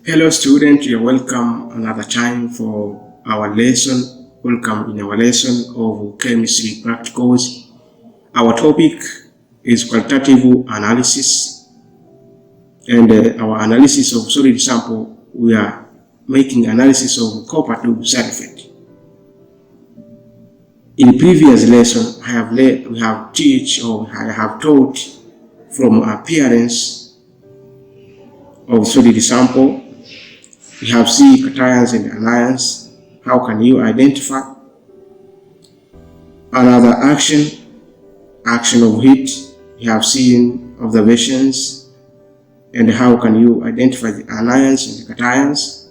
Hello students, you're welcome another time for our lesson. Welcome in our lesson of chemistry practicals. Our topic is qualitative analysis, and our analysis of solid sample, we are making analysis of copper to sulphate. In previous lesson, I have taught from appearance of solid sample. We have seen cations and anions. How can you identify? Another action of heat. We have seen observations and how can you identify the anions and the cations.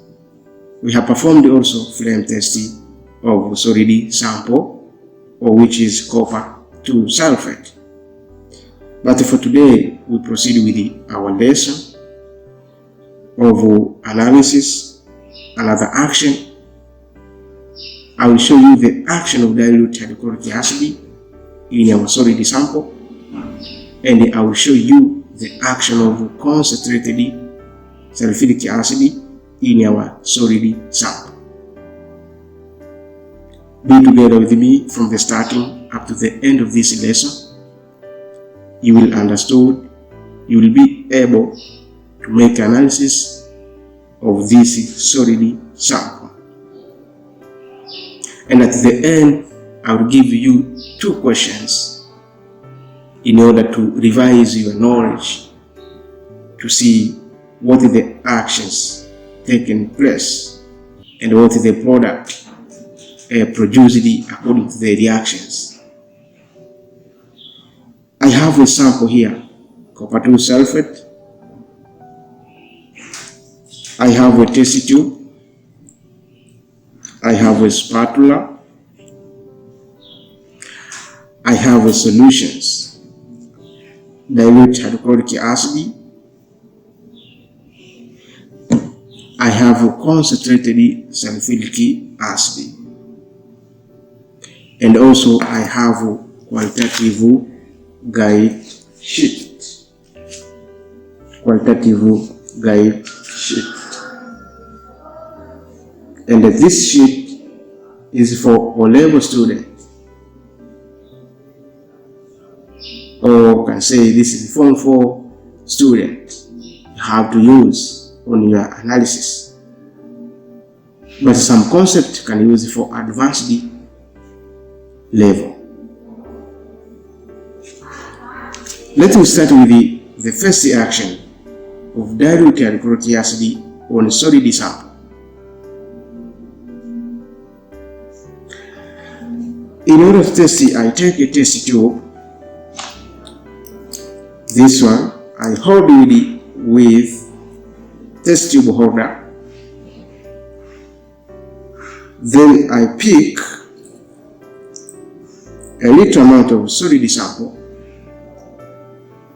We have performed also flame testing of solid sample, or which is copper to sulphate. But for today, we proceed with our lesson of analysis. Another action, I will show you the action of dilute hydrochloric acid in our solid sample, and I will show you the action of concentrated sulphuric acid in our solid sample. Be together with me from the starting up to the end of this lesson. You will understand, you will be able to make analysis of this solid sample. And at the end, I will give you 2 questions in order to revise your knowledge, to see what are the actions taking place and what is the product produced according to the reactions. I have a sample here, copper to sulphate. I have a test tube. I have a spatula. I have a solutions, dilute hydrochloric acid. I have a concentrated sulphuric acid. And also I have a qualitative guide sheet. Qualitative guide sheet. And this sheet is for O-level students, or can say this is Form 4 student you have to use on your analysis. But some concept can use for advanced level. Let me start with the first action of dilute hydrochloric acid on solid sample. In order to test it, I take a test tube. This one, I hold it with test tube holder. Then I pick a little amount of solid sample.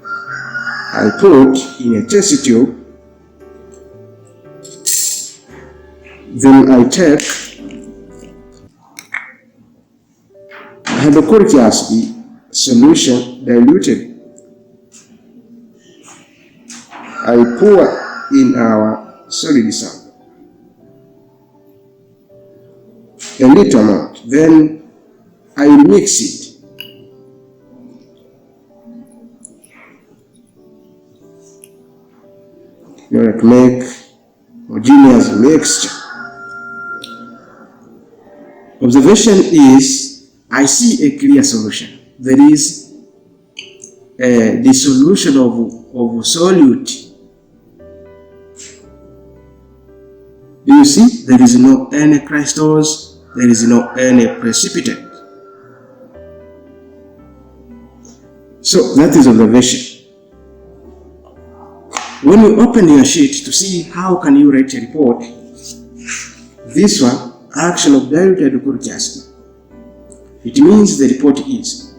I put in a test tube. Then I take hydrochloric acid solution diluted. I pour in our solid sample a little amount. Then I mix it. In order to make homogeneous mixture. Observation is, I see a clear solution. There is the solution of solute. Do you see? There is no any crystals, there is no any precipitate. So that is observation. When you open your sheet to see how can you write a report, this one, action of dilute hydrochloric acid. It means the report is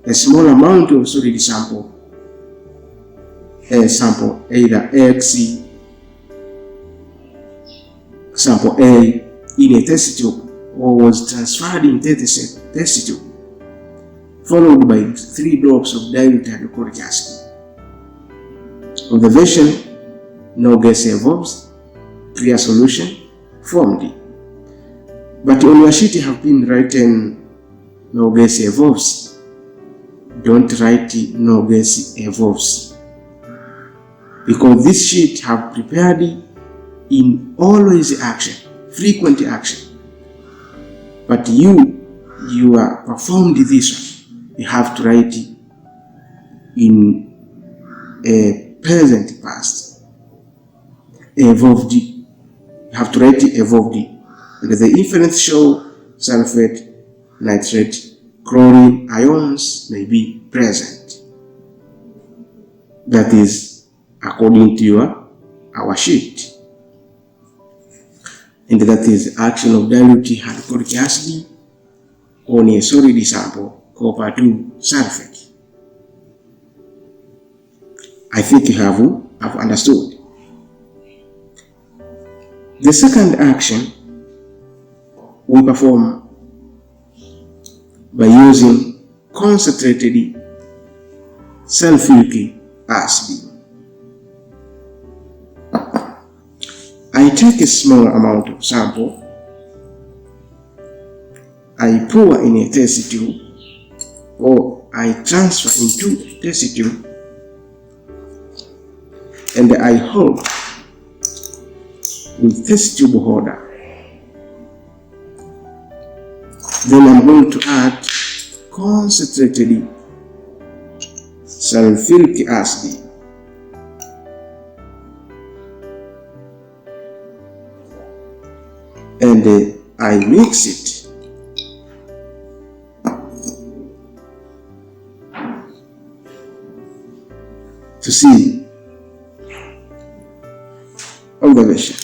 a small amount of solid sample, either X, sample A, in a test tube, or was transferred in test tube, followed by 3 drops of dilute hydrochloric acid. Observation, no gas evolves, clear solution formed. But on your sheet have been written no gas evolves. Don't write no gas evolves, because this sheet have prepared in always action, frequent action. But you are performed this one. You have to write in a present past. Evolved. You have to write evolved. And the inference show sulfate, nitrate, chlorine ions may be present. That is according to our sheet. And that is action of dilute hydrochloric acid on a solid sample, copper 2 sulphate. I think you have understood. The second action we perform by using concentrated sulphuric acid. I take a small amount of sample, I pour in a test tube, or I transfer into a test tube, and I hold with test tube holder. Then I'm going to add concentrated sulphuric acid. And I mix it. To see observation.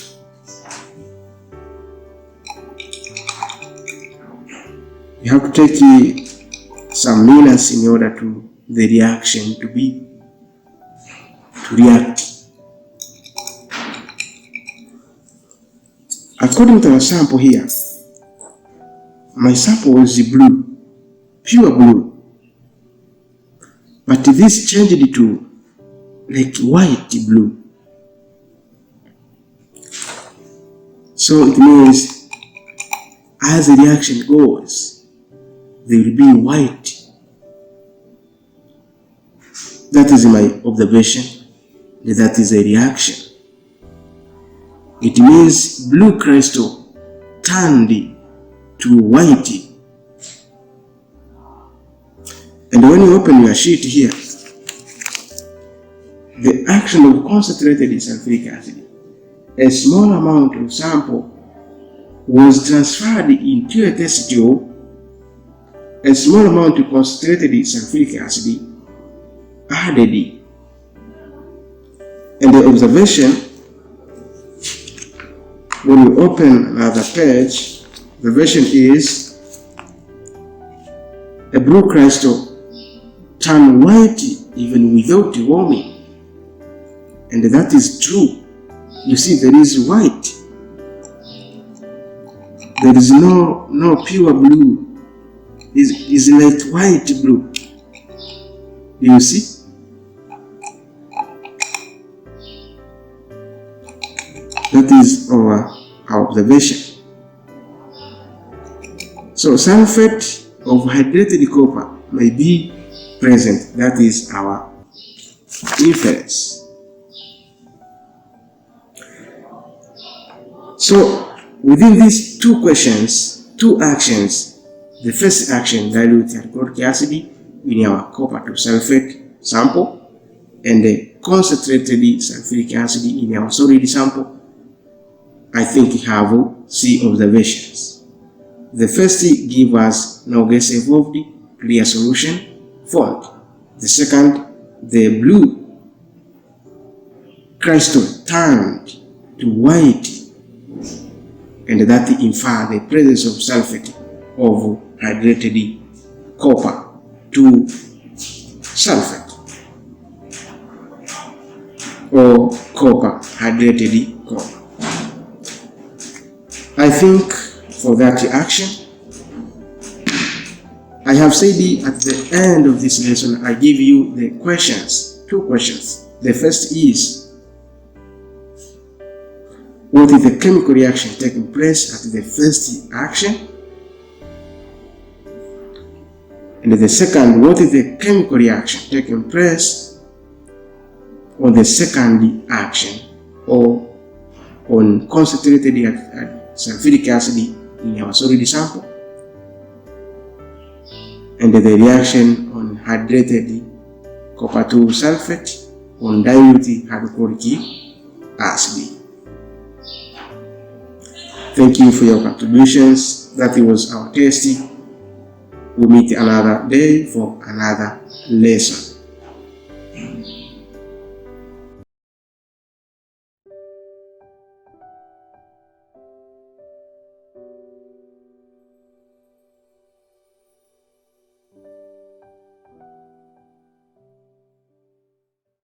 You have to take some minutes in order to the reaction to react. According to our sample here, my sample was blue, pure blue, but this changed to like white blue. So it means as the reaction goes, they will be white. That is my observation. That is a reaction. It means blue crystal turned to white. And when you open your sheet here, the action of concentrated sulphuric acid, a small amount of sample was transferred into a test tube. A small amount of concentrated sulphuric acid added. And the observation, when you open another page, the version is a blue crystal turn white even without warming. And that is true. You see, there is white. There is no pure blue. Is like white blue. You see? That is our observation. So sulfate of hydrated copper may be present. That is our inference. So within these two questions, two actions, the first action, dilute hydrochloric acid in our copper 2 sulphate sample, and the concentrated sulphuric acid in our solid sample, I think we have C observations. The first give us no gas evolved, clear solution formed. The second, the blue crystal turned to white, and that infer the presence of sulphate of hydrated copper 2 sulphate or copper hydrated copper. I think for that action, I have said at the end of this lesson, I give you the questions, two questions. The first is, what is the chemical reaction taking place at the first action? And the second, what is the chemical reaction taking place on the second action, or on concentrated sulfuric acid in our solid sample, and the reaction on hydrated copper 2 sulfate on dilute hydrochloric acid. Thank you for your contributions. That was our test. We'll meet another day for another lesson.